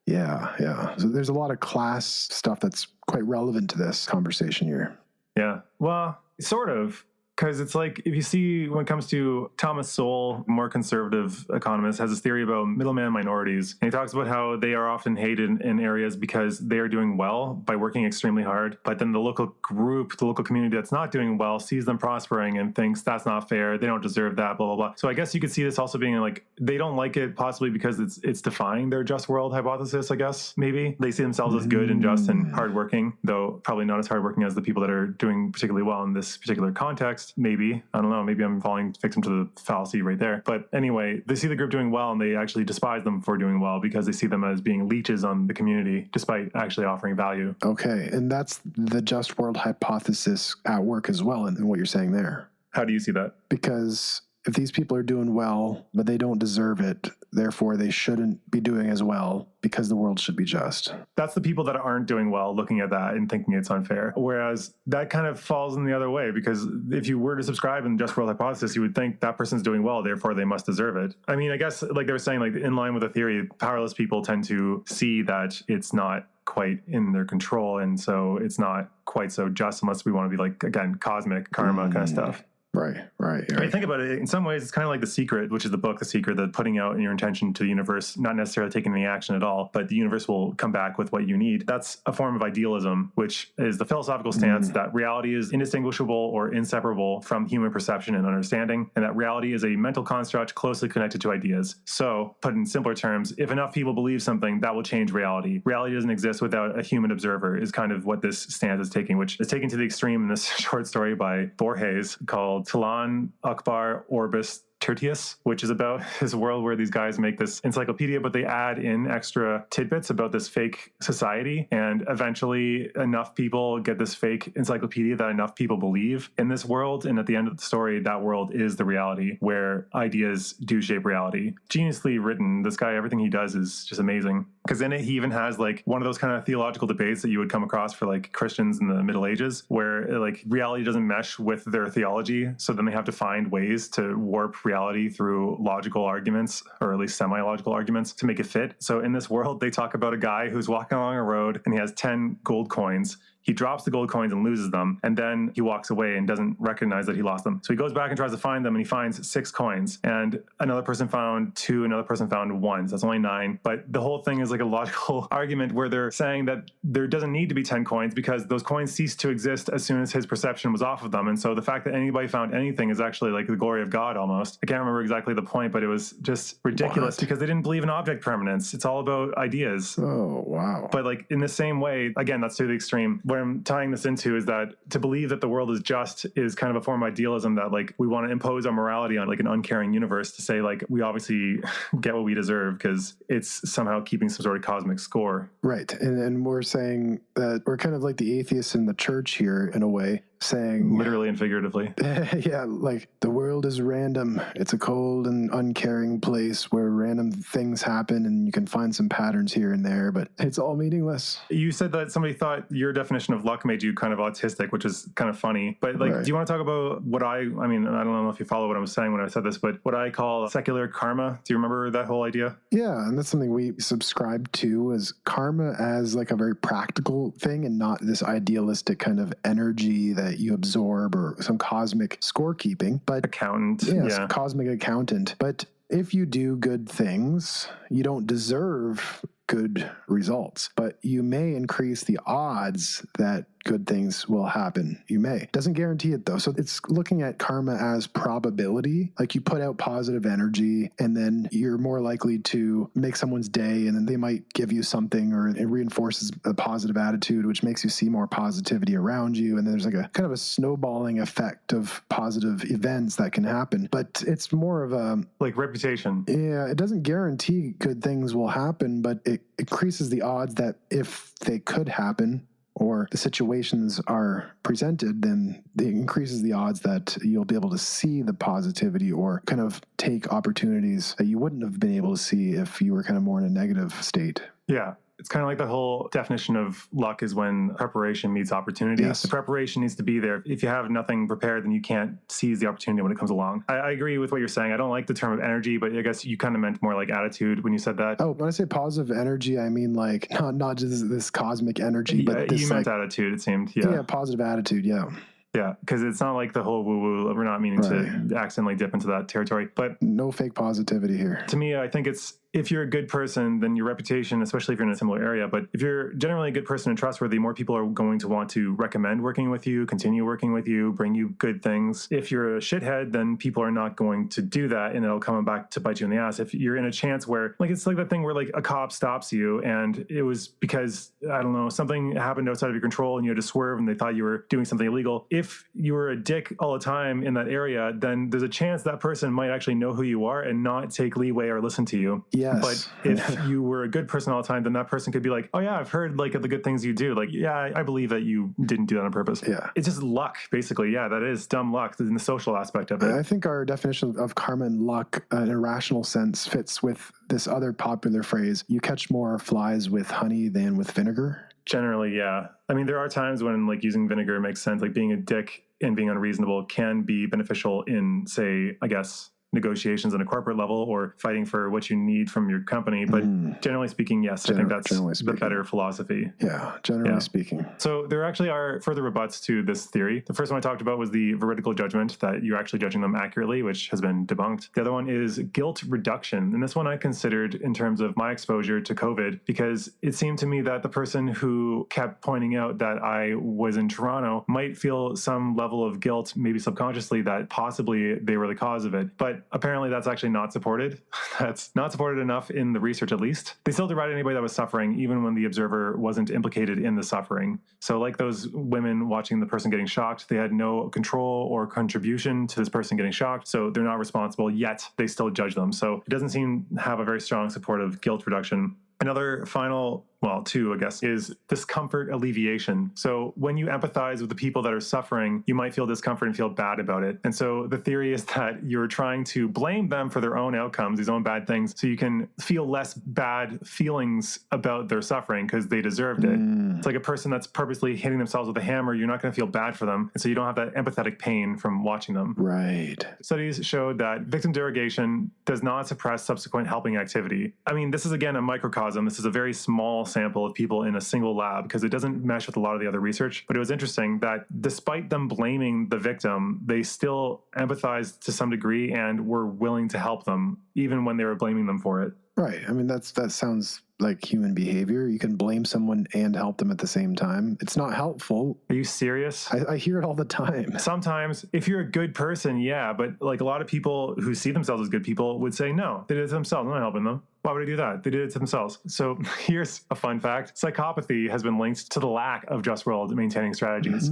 Yeah. So there's a lot of class stuff that's quite relevant to this conversation here. Yeah, well, sort of. Because it's like, if you see, when it comes to Thomas Sowell, more conservative economist, has this theory about middleman minorities. And he talks about how they are often hated in areas because they are doing well by working extremely hard. But then the local group, the local community that's not doing well, sees them prospering and thinks that's not fair. They don't deserve that, blah, blah, blah. So I guess you could see this also being like, they don't like it possibly because it's defying their just world hypothesis, I guess, maybe. They see themselves as good and just and hardworking, though probably not as hardworking as the people that are doing particularly well in this particular context. Maybe. I don't know. Maybe I'm falling victim to the fallacy right there. But anyway, they see the group doing well and they actually despise them for doing well because they see them as being leeches on the community despite actually offering value. Okay. And that's the just world hypothesis at work as well in what you're saying there. How do you see that? Because if these people are doing well, but they don't deserve it, therefore they shouldn't be doing as well because the world should be just. That's the people that aren't doing well looking at that and thinking it's unfair. Whereas that kind of falls in the other way, because if you were to subscribe in just world hypothesis, you would think that person's doing well, therefore they must deserve it. I mean, I guess like they were saying, like in line with the theory, powerless people tend to see that it's not quite in their control. And so it's not quite so just unless we want to be like, again, cosmic karma kind of stuff. Right. I mean, think about it. In some ways, it's kind of like The Secret, which is the book, The Secret, that putting out your intention to the universe, not necessarily taking any action at all, but the universe will come back with what you need. That's a form of idealism, which is the philosophical stance that reality is indistinguishable or inseparable from human perception and understanding, and that reality is a mental construct closely connected to ideas. So, put in simpler terms, if enough people believe something, that will change reality. Reality doesn't exist without a human observer, is kind of what this stance is taking, which is taken to the extreme in this short story by Borges called Talan Akbar Orbis Tertius, which is about this world where these guys make this encyclopedia, but they add in extra tidbits about this fake society. And eventually enough people get this fake encyclopedia that enough people believe in this world. And at the end of the story, that world is the reality where ideas do shape reality. Geniusly written. This guy, everything he does is just amazing. Because in it, he even has like one of those kind of theological debates that you would come across for like Christians in the Middle Ages, where like reality doesn't mesh with their theology. So then they have to find ways to warp reality through logical arguments, or at least semi-logical arguments, to make it fit. So in this world, they talk about a guy who's walking along a road and he has 10 gold coins. He drops the gold coins and loses them, and then he walks away and doesn't recognize that he lost them. So he goes back and tries to find them, and he finds 6 coins. And another person found 2, another person found 1. So that's only 9. But the whole thing is like a logical argument where they're saying that there doesn't need to be 10 coins because those coins ceased to exist as soon as his perception was off of them. And so the fact that anybody found anything is actually like the glory of God almost. I can't remember exactly the point, but it was just ridiculous because they didn't believe in object permanence. It's all about ideas. Oh, wow. But like in the same way, again, that's to the extreme. What I'm tying this into is that to believe that the world is just is kind of a form of idealism, that like we want to impose our morality on like an uncaring universe to say like we obviously get what we deserve because it's somehow keeping some sort of cosmic score. Right. And we're saying that we're kind of like the atheists in the church here in a way, saying literally and figuratively. Yeah, like the world is random. It's a cold and uncaring place where random things happen and you can find some patterns here and there, but it's all meaningless. You said that somebody thought your definition of luck made you kind of autistic, which is kind of funny. But like, Right. Do you want to talk about what I mean, I don't know if you follow what I was saying when I said this, but what I call secular karma. Do you remember that whole idea? Yeah, and that's something we subscribe to, as karma as like a very practical thing and not this idealistic kind of energy that you absorb or some cosmic scorekeeping, but Accountant. yes, Yeah. cosmic accountant. But if you do good things, you don't deserve good results, but you may increase the odds that good things will happen. You may. Doesn't guarantee it though. So it's looking at karma as probability. Like you put out positive energy and then you're more likely to make someone's day, and then they might give you something, or it reinforces a positive attitude, which makes you see more positivity around you. And then there's like a kind of a snowballing effect of positive events that can happen. But it's more of a Like reputation. Yeah, it doesn't guarantee good things will happen, but it increases the odds that if they could happen, or the situations are presented, then it increases the odds that you'll be able to see the positivity or kind of take opportunities that you wouldn't have been able to see if you were kind of more in a negative state. Yeah. It's kind of like the whole definition of luck is when preparation meets opportunity. Yes. The preparation needs to be there. If you have nothing prepared, then you can't seize the opportunity when it comes along. I agree with what you're saying. I don't like the term of energy, but I guess you kind of meant more like attitude when you said that. Oh, when I say positive energy, I mean like not just this cosmic energy, but this you meant attitude, it seemed. Yeah, positive attitude, yeah. Yeah, because it's not like the whole woo-woo. We're not meaning to accidentally dip into that territory. But no fake positivity here. To me, I think it's, if you're a good person, then your reputation, especially if you're in a similar area, but if you're generally a good person and trustworthy, more people are going to want to recommend working with you, continue working with you, bring you good things. If you're a shithead, then people are not going to do that, and it'll come back to bite you in the ass. If you're in a chance where, like, it's like that thing where like a cop stops you and it was because, I don't know, something happened outside of your control and you had to swerve and they thought you were doing something illegal. If you were a dick all the time in that area, then there's a chance that person might actually know who you are and not take leeway or listen to you. Yes. But if you were a good person all the time, then that person could be like, oh yeah, I've heard like of the good things you do. Like, yeah, I believe that you didn't do that on purpose. Yeah. It's just luck, basically. Yeah, that is dumb luck in the social aspect of it. I think our definition of karma and luck in a rational sense fits with this other popular phrase, you catch more flies with honey than with vinegar. Generally, yeah. I mean, there are times when like using vinegar makes sense. Like being a dick and being unreasonable can be beneficial in, say, I guess, negotiations on a corporate level or fighting for what you need from your company. But generally speaking, yes, I think that's the better philosophy. Yeah, generally speaking. So there actually are further rebuts to this theory. The first one I talked about was the veridical judgment, that you're actually judging them accurately, which has been debunked. The other one is guilt reduction. And this one I considered in terms of my exposure to COVID, because it seemed to me that the person who kept pointing out that I was in Toronto might feel some level of guilt, maybe subconsciously, that possibly they were the cause of it. But but apparently that's actually not supported. That's not supported enough in the research, at least. They still derided anybody that was suffering, even when the observer wasn't implicated in the suffering. So like those women watching the person getting shocked, they had no control or contribution to this person getting shocked, so they're not responsible, yet they still judge them. So it doesn't seem to have a very strong support of guilt reduction. Another final, well, two, I guess, is discomfort alleviation. So when you empathize with the people that are suffering, you might feel discomfort and feel bad about it. And so the theory is that you're trying to blame them for their own outcomes, these own bad things, so you can feel less bad feelings about their suffering because they deserved it. It's like a person that's purposely hitting themselves with a hammer. You're not going to feel bad for them. And so you don't have that empathetic pain from watching them. Right. Studies showed that victim derogation does not suppress subsequent helping activity. I mean, this is, again, a microcosm. This is a very small sample of people in a single lab because it doesn't mesh with a lot of the other research. But it was interesting that despite them blaming the victim, they still empathized to some degree and were willing to help them, even when they were blaming them for it. Right. I mean, that sounds like human behavior. You can blame someone and help them at the same time. It's not helpful. Are you serious? I hear it all the time. Sometimes, if you're a good person, yeah, but like a lot of people who see themselves as good people would say, no, they did it to themselves. I'm not helping them. Why would I do that? They did it to themselves. So here's a fun fact. Psychopathy has been linked to the lack of just world maintaining strategies.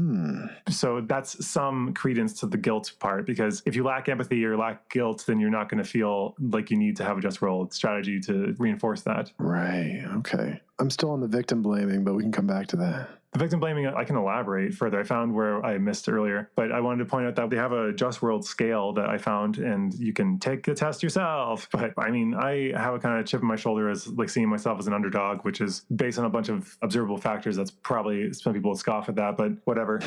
So that's some credence to the guilt part, because if you lack empathy or lack guilt, then you're not going to feel like you need to have a just world strategy to reinforce that. Right. Okay. I'm still on the victim blaming, but we can come back to that. The victim blaming, I can elaborate further. I found where I missed earlier, but I wanted to point out that they have a just world scale that I found, and you can take the test yourself. But I mean, I have a kind of chip on my shoulder as like seeing myself as an underdog, which is based on a bunch of observable factors. That's probably, some people would scoff at that, but whatever.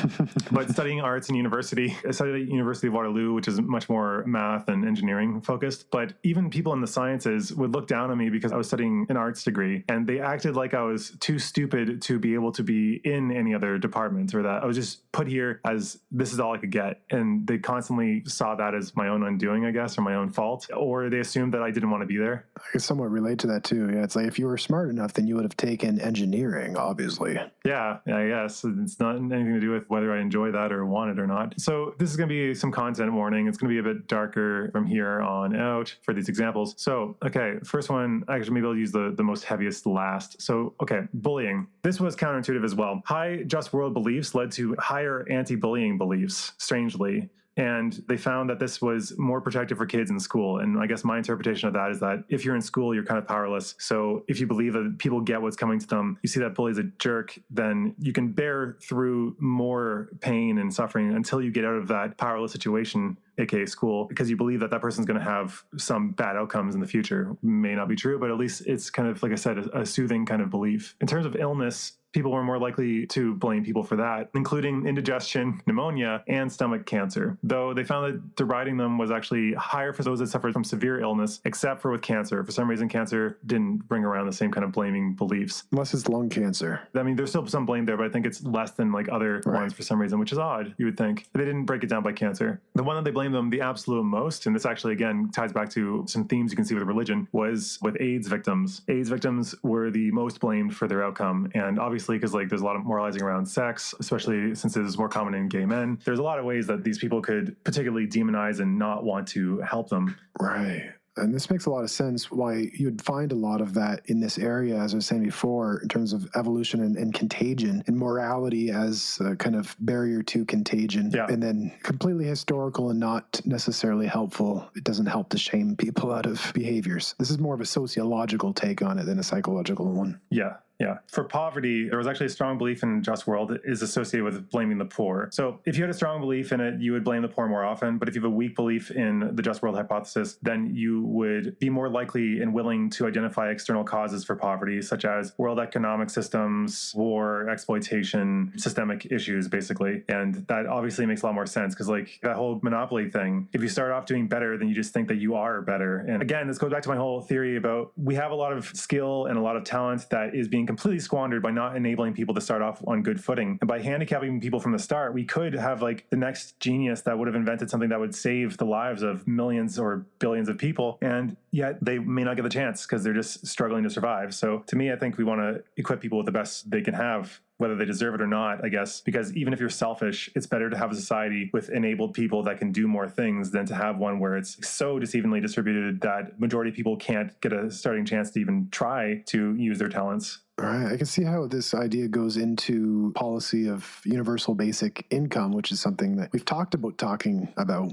But studying arts in university, I studied at University of Waterloo, which is much more math and engineering focused. But even people in the sciences would look down on me because I was studying an arts degree, and they acted like I was too stupid to be able to be in any other department, or that I was just put here as this is all I could get. And they constantly saw that as my own undoing, I guess, or my own fault, or they assumed that I didn't want to be there. I can somewhat relate to that too. Yeah, it's like if you were smart enough, then you would have taken engineering, obviously. Yeah, I guess. It's not anything to do with whether I enjoy that or want it or not. So this is going to be some content warning. It's going to be a bit darker from here on out for these examples. So, okay, first one, actually maybe I'll use the most heaviest last. So, okay, bullying. This was counterintuitive as well. High just world beliefs led to higher anti-bullying beliefs, strangely. And they found that this was more protective for kids in school. And I guess my interpretation of that is that if you're in school, you're kind of powerless. So if you believe that people get what's coming to them, you see that bully's a jerk, then you can bear through more pain and suffering until you get out of that powerless situation, aka school, because you believe that that person's going to have some bad outcomes in the future. May not be true, but at least it's kind of, like I said, a soothing kind of belief. In terms of illness, people were more likely to blame people for that, including indigestion, pneumonia, and stomach cancer. Though they found that deriding them was actually higher for those that suffered from severe illness, except for with cancer. For some reason, cancer didn't bring around the same kind of blaming beliefs. Unless it's lung cancer. I mean, there's still some blame there, but I think it's less than like other ones for some reason, which is odd, you would think. They didn't break it down by cancer. The one that they blamed them the absolute most, and this actually, again, ties back to some themes you can see with religion, was with AIDS victims. AIDS victims were the most blamed for their outcome. And obviously, because like there's a lot of moralizing around sex, especially since it is more common in gay men, there's a lot of ways that these people could particularly demonize and not want to help them. Right. And this makes a lot of sense why you'd find a lot of that in this area, as I was saying before, in terms of evolution and contagion, and morality as a kind of barrier to contagion. Yeah. And then completely historical and not necessarily helpful. It doesn't help to shame people out of behaviors. This is more of a sociological take on it than a psychological one. Yeah. Yeah. For poverty, there was actually a strong belief in just world is associated with blaming the poor. So if you had a strong belief in it, you would blame the poor more often. But if you have a weak belief in the just world hypothesis, then you would be more likely and willing to identify external causes for poverty, such as world economic systems, war, exploitation, systemic issues, basically. And that obviously makes a lot more sense because like that whole monopoly thing, if you start off doing better, then you just think that you are better. And again, this goes back to my whole theory about we have a lot of skill and a lot of talent that is being completely squandered by not enabling people to start off on good footing. And by handicapping people from the start, we could have like the next genius that would have invented something that would save the lives of millions or billions of people. And yet they may not get the chance because they're just struggling to survive. So to me, I think we want to equip people with the best they can have whether they deserve it or not, I guess, because even if you're selfish, it's better to have a society with enabled people that can do more things than to have one where it's so deceivingly distributed that majority of people can't get a starting chance to even try to use their talents. Right. I can see how this idea goes into policy of universal basic income, which is something that we've talked about,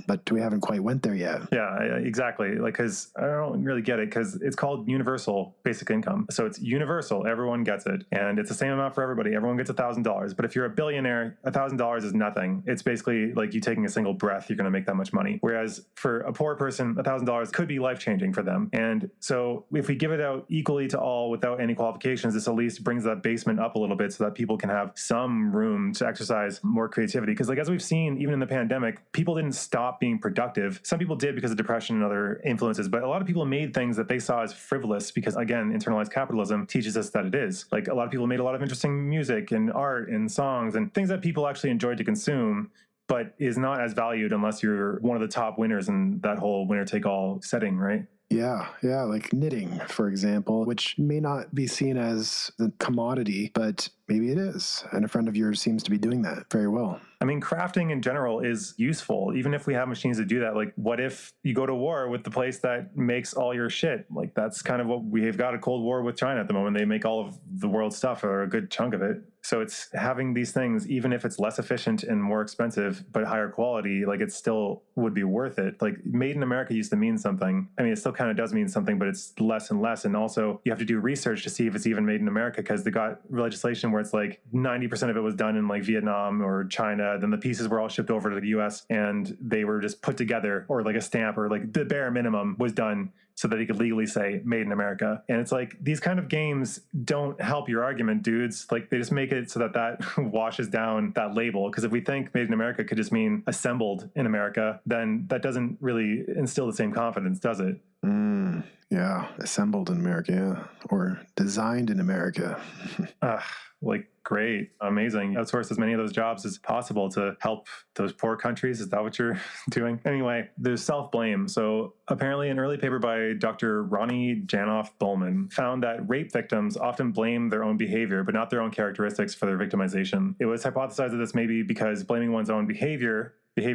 but we haven't quite went there yet. Yeah, exactly. Like, because I don't really get it, because it's called universal basic income. So it's universal. Everyone gets it. And it's the same amount for everybody. Everyone gets $1,000. But if you're a billionaire, $1,000 is nothing. It's basically like you taking a single breath, you're going to make that much money. Whereas for a poor person, $1,000 could be life-changing for them. And so if we give it out equally to all without any qualifications, this at least brings that basement up a little bit so that people can have some room to exercise more creativity. Because like as we've seen, even in the pandemic, people didn't stop being productive. Some people did because of depression and other influences, but a lot of people made things that they saw as frivolous because, again, internalized capitalism teaches us that it is. Like a lot of people made a lot of interesting music and art and songs and things that people actually enjoyed to consume, but is not as valued unless you're one of the top winners in that whole winner-take-all setting, right? Yeah, like knitting, for example, which may not be seen as the commodity, but maybe it is. And a friend of yours seems to be doing that very well. I mean, crafting in general is useful, even if we have machines to do that. Like, what if you go to war with the place that makes all your shit? Like, that's kind of what we've got a Cold War with China at the moment. They make all of the world's stuff, or a good chunk of it. So it's having these things, even if it's less efficient and more expensive, but higher quality, like it still would be worth it. Like made in America used to mean something. I mean, it still kind of does mean something, but it's less and less. And also you have to do research to see if it's even made in America, because they got legislation where it's like 90% of it was done in like Vietnam or China. Then the pieces were all shipped over to the US and they were just put together, or like a stamp, or like the bare minimum was done so that they could legally say made in America. And it's like, these kind of games don't help your argument, dudes. Like they just make it so that that washes down that label. Because if we think made in America could just mean assembled in America, then that doesn't really instill the same confidence, does it? Yeah, assembled in America, yeah. Or designed in America. Like, great, amazing. Outsource as many of those jobs as possible to help those poor countries. Is that what you're doing? Anyway, there's self-blame. So apparently an early paper by Dr. Ronnie Janoff Bowman found that rape victims often blame their own behavior, but not their own characteristics for their victimization. It was hypothesized that this may be because blaming one's own behavior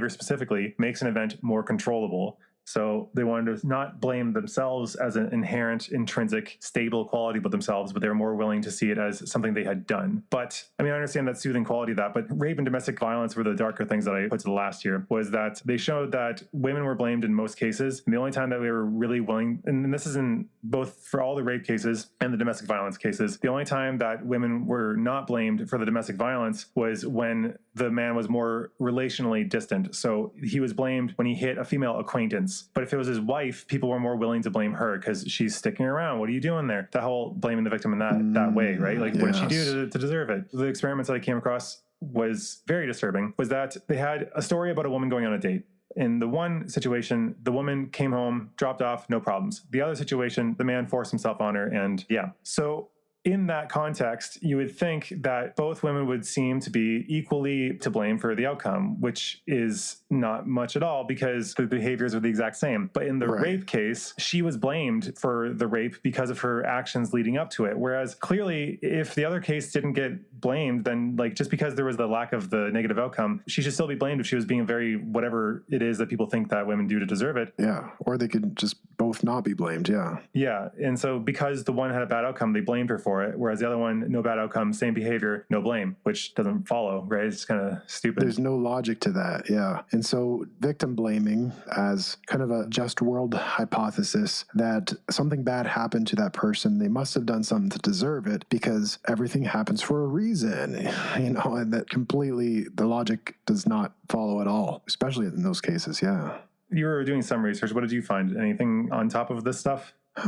specifically, makes an event more controllable. So they wanted to not blame themselves as an inherent, intrinsic, stable quality about themselves, but they were more willing to see it as something they had done. But, I mean, I understand that soothing quality of that, but rape and domestic violence were the darker things that I put to the last year, was that they showed that women were blamed in most cases. And the only time that we were really willing, and this is in both for all the rape cases and the domestic violence cases, the only time that women were not blamed for the domestic violence was when the man was more relationally distant. So he was blamed when he hit a female acquaintance. But if it was his wife, people were more willing to blame her because she's sticking around. What are you doing there? That whole blaming the victim in that way, right? Like, what did she do to deserve it? The experiments that I came across was very disturbing, was that they had a story about a woman going on a date. In the one situation, the woman came home, dropped off, no problems. The other situation, the man forced himself on her, and yeah. So in that context, you would think that both women would seem to be equally to blame for the outcome, which is not much at all because the behaviors are the exact same. But in the rape case, she was blamed for the rape because of her actions leading up to it. Whereas clearly, if the other case didn't get blamed, then like just because there was the lack of the negative outcome, she should still be blamed if she was being very whatever it is that people think that women do to deserve it. Yeah. Or they could just both not be blamed. Yeah. Yeah. And so because the one had a bad outcome, they blamed her for it, whereas the other one, no bad outcome, same behavior, no blame, which doesn't follow, right? It's kind of stupid. There's no logic to that, yeah. And so victim blaming as kind of a just world hypothesis that something bad happened to that person, they must have done something to deserve it because everything happens for a reason, and that completely, the logic does not follow at all, especially in those cases, yeah. You were doing some research. What did you find? Anything on top of this stuff? I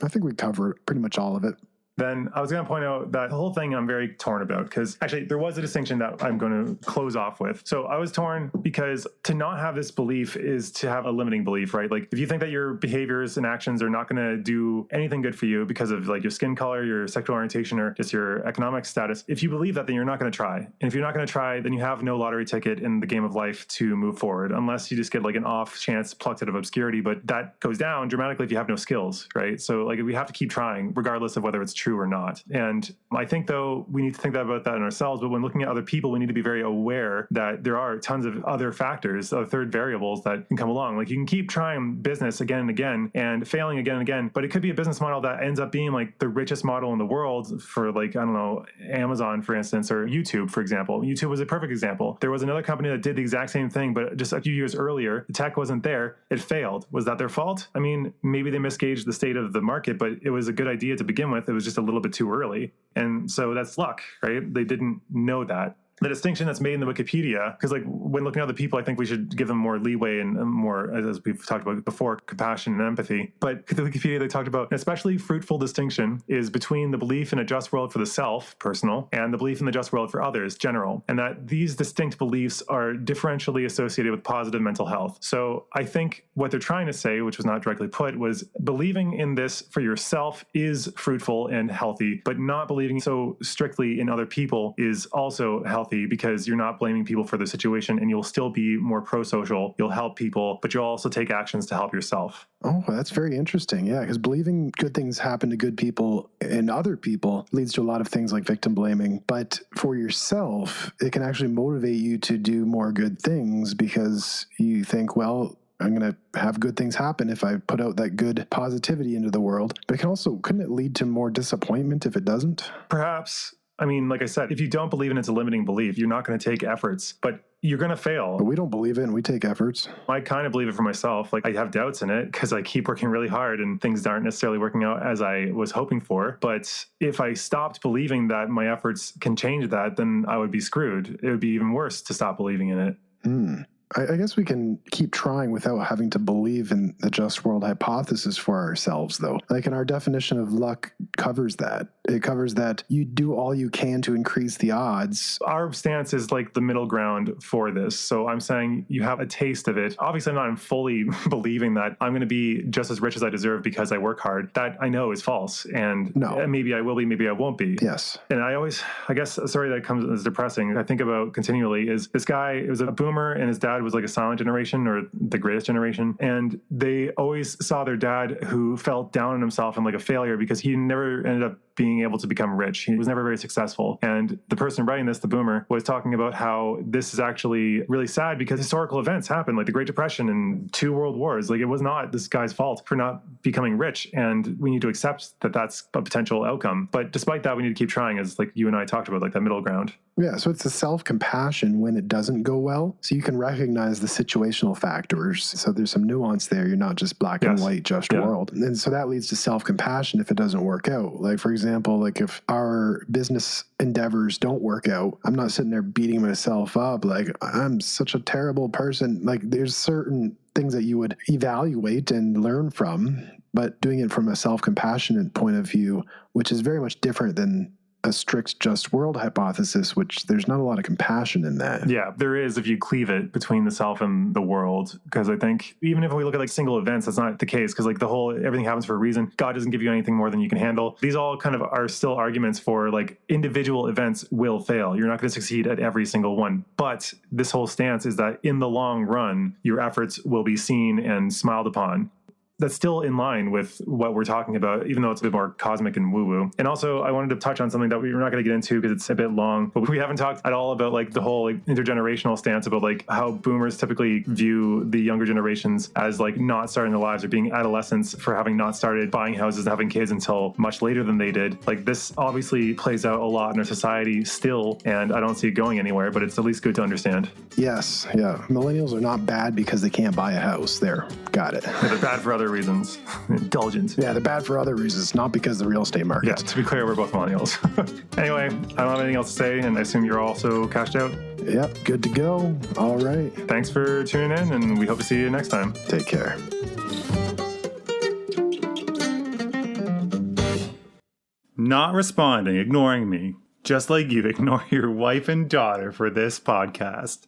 think we covered pretty much all of it. Then I was going to point out that the whole thing I'm very torn about, because actually there was a distinction that I'm going to close off with. So I was torn because to not have this belief is to have a limiting belief, right? Like if you think that your behaviors and actions are not going to do anything good for you because of like your skin color, your sexual orientation, or just your economic status, if you believe that, then you're not going to try. And if you're not going to try, then you have no lottery ticket in the game of life to move forward, unless you just get like an off chance plucked out of obscurity. But that goes down dramatically if you have no skills, right? So like we have to keep trying regardless of whether it's true true or not. And I think, though, we need to think about that in ourselves. But when looking at other people, we need to be very aware that there are tons of other factors, third variables that can come along. Like you can keep trying business again and again and failing again and again, but it could be a business model that ends up being like the richest model in the world for like, I don't know, Amazon, for instance, or YouTube, for example. YouTube was a perfect example. There was another company that did the exact same thing, but just a few years earlier, the tech wasn't there. It failed. Was that their fault? I mean, maybe they misgauged the state of the market, but it was a good idea to begin with. It was just a little bit too early. And so that's luck, right? They didn't know that. The distinction that's made in the Wikipedia, because like when looking at other people, I think we should give them more leeway and more, as we've talked about before, compassion and empathy. But the Wikipedia, they talked about an especially fruitful distinction is between the belief in a just world for the self, personal, and the belief in the just world for others, general. And that these distinct beliefs are differentially associated with positive mental health. So I think what they're trying to say, which was not directly put, was believing in this for yourself is fruitful and healthy, but not believing so strictly in other people is also healthy, because you're not blaming people for the situation and you'll still be more pro-social. You'll help people, but you'll also take actions to help yourself. Oh, that's very interesting. Yeah, because believing good things happen to good people and other people leads to a lot of things like victim blaming. But for yourself, it can actually motivate you to do more good things because you think, well, I'm going to have good things happen if I put out that good positivity into the world. But it can also, couldn't it lead to more disappointment if it doesn't? Perhaps. I mean, like I said, if you don't believe in it's a limiting belief, you're not going to take efforts, but you're going to fail. But we don't believe it and we take efforts. I kind of believe it for myself. Like I have doubts in it because I keep working really hard and things aren't necessarily working out as I was hoping for. But if I stopped believing that my efforts can change that, then I would be screwed. It would be even worse to stop believing in it. I guess we can keep trying without having to believe in the just world hypothesis for ourselves, though. Like in our definition of luck covers that. It covers that you do all you can to increase the odds. Our stance is like the middle ground for this. So I'm saying you have a taste of it. Obviously, I'm not fully believing that I'm going to be just as rich as I deserve because I work hard. That I know is false. And maybe I will be, maybe I won't be. Yes. And I guess a story that comes as depressing, I think about continually is this guy, it was a boomer and his dad was like a silent generation or the greatest generation. And they always saw their dad who felt down on himself and like a failure because he never ended up being able to become rich. He was never very successful. And the person writing this, the boomer, was talking about how this is actually really sad because historical events happened, like the Great Depression and 2 world wars. Like it was not this guy's fault for not becoming rich. And we need to accept that that's a potential outcome. But despite that, we need to keep trying, as like you and I talked about, like that middle ground. Yeah, so it's a self-compassion when it doesn't go well. So you can recognize the situational factors. So there's some nuance there. You're not just black and white, just world. And so that leads to self-compassion if it doesn't work out. Like, for example, like if our business endeavors don't work out, I'm not sitting there beating myself up like I'm such a terrible person. Like there's certain things that you would evaluate and learn from, but doing it from a self-compassionate point of view, which is very much different than a strict just world hypothesis, which there's not a lot of compassion in that. Yeah, there is if you cleave it between the self and the world. Because I think even if we look at like single events, that's not the case. Because like everything happens for a reason. God doesn't give you anything more than you can handle. These all kind of are still arguments for like individual events will fail. You're not going to succeed at every single one. But this whole stance is that in the long run, your efforts will be seen and smiled upon. That's still in line with what we're talking about, even though it's a bit more cosmic and woo-woo. And also, I wanted to touch on something that we're not going to get into because it's a bit long, but we haven't talked at all about like the whole like intergenerational stance about like how boomers typically view the younger generations as like not starting their lives or being adolescents for having not started buying houses and having kids until much later than they did. Like this obviously plays out a lot in our society still, and I don't see it going anywhere, but it's at least good to understand. Yes, yeah. Millennials are not bad because they can't buy a house. There, got it. Yeah, they're bad for other reasons. Indulgent. Yeah, they're bad for other reasons, not because of the real estate market. Yeah, to be clear, we're both millennials. Anyway, I don't have anything else to say, and I assume you're also cashed out. Yep, good to go. All right. Thanks for tuning in, and we hope to see you next time. Take care. Not responding, ignoring me, just like you ignore your wife and daughter for this podcast.